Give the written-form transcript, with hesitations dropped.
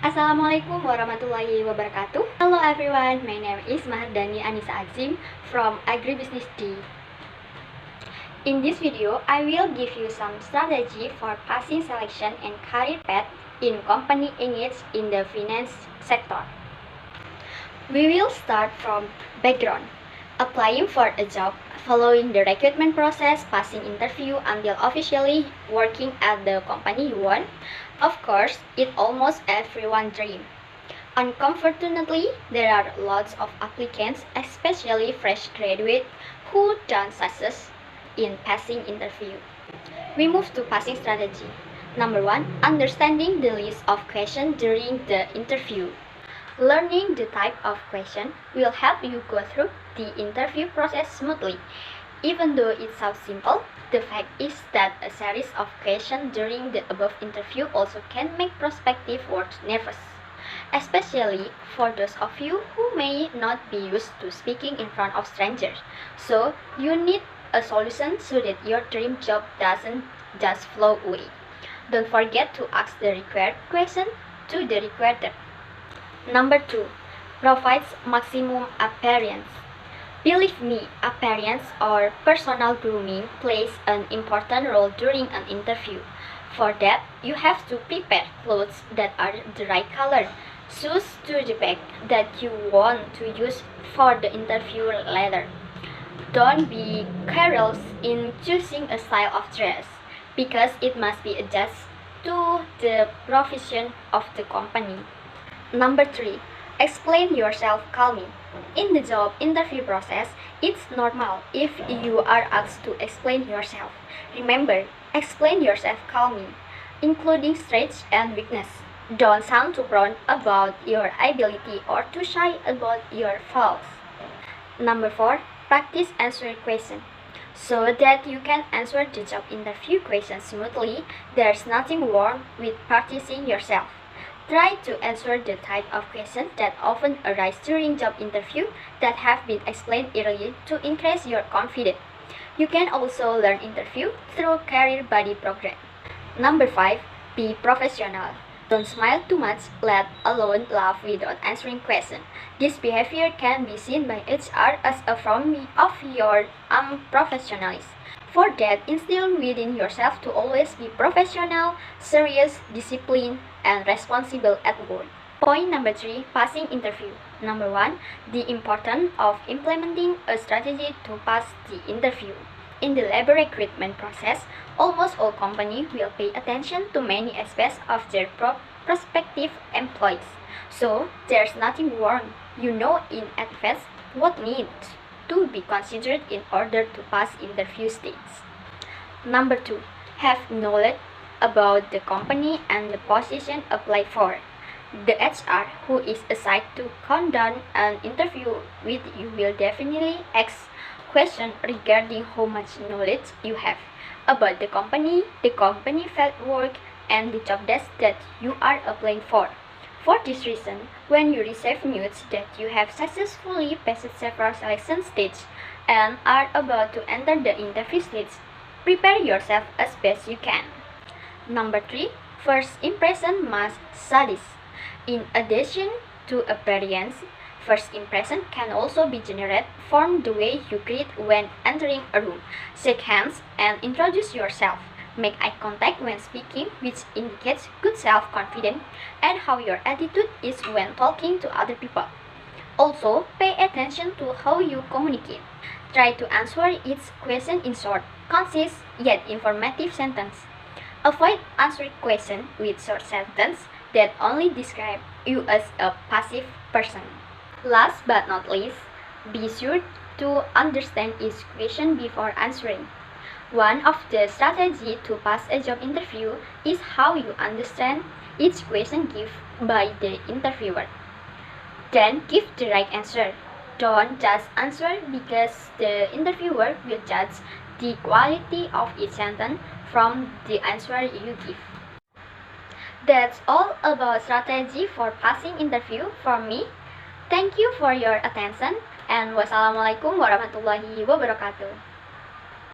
Assalamualaikum warahmatullahi wabarakatuh. Hello everyone, my name is Mahardhani Annisa Adzim from Agribusiness D. In this video, I will give you some strategy for passing selection and career path in company engaged in the finance sector. We will start from background. Applying for a job, following the recruitment process, passing interview until officially working at the company you want. Of course, it almost everyone's dream. Unfortunately, there are lots of applicants, especially fresh graduates, who don't success in passing interview. We move to passing strategy. Number 1, understanding the list of questions during the interview. Learning the type of question will help you go through the interview process smoothly. Even though it sounds simple, the fact is that a series of questions during the above interview also can make prospective workers nervous, especially for those of you who may not be used to speaking in front of strangers. So, you need a solution so that your dream job doesn't just flow away. Don't forget to ask the required question to the recruiter. Number 2, provides maximum appearance. Believe me, appearance or personal grooming plays an important role during an interview. For that, you have to prepare clothes that are the right color, shoes to the bag that you want to use for the interview later. Don't be careless in choosing a style of dress because it must be adjusted to the profession of the company. Number 3, explain yourself calmly. In the job interview process, it's normal if you are asked to explain yourself. Remember, explain yourself calmly, including strengths and weakness. Don't sound too proud about your ability or too shy about your faults. Number 4, practice answering questions. So that you can answer the job interview questions smoothly, there's nothing wrong with practicing yourself. Try to answer the type of questions that often arise during job interview that have been explained earlier to increase your confidence. You can also learn interview through Career Buddy program. Number 5, be professional. Don't smile too much, let alone laugh without answering questions. This behavior can be seen by HR as a form of your unprofessionalism. For that, instill within yourself to always be professional, serious, disciplined, and responsible at work. Point number 3, passing interview. Number 1, the importance of implementing a strategy to pass the interview. In the labor recruitment process, almost all companies will pay attention to many aspects of their prospective employees. So, there's nothing wrong. You know in advance what needs to be considered in order to pass interview stage. Number 2, have knowledge about the company and the position applied for. The HR who is assigned to conduct an interview with you will definitely ask questions regarding how much knowledge you have about the company field work, and the job desk that you are applying for. For this reason, when you receive news that you have successfully passed several selection stages and are about to enter the interview stage, prepare yourself as best you can. Number 3, first impression must studies. In addition to appearance, first impression can also be generated from the way you greet when entering a room, shake hands, and introduce yourself. Make eye contact when speaking, which indicates good self-confidence, and how your attitude is when talking to other people. Also, pay attention to how you communicate. Try to answer each question in short, concise, yet informative sentence. Avoid answering questions with short sentences that only describe you as a passive person. Last but not least, be sure to understand each question before answering. One of the strategies to pass a job interview is how you understand each question given by the interviewer. Then give the right answer. Don't just answer because the interviewer will judge the quality of each sentence from the answer you give. That's all about strategy for passing interview from me. Thank you for your attention and wassalamualaikum warahmatullahi wabarakatuh.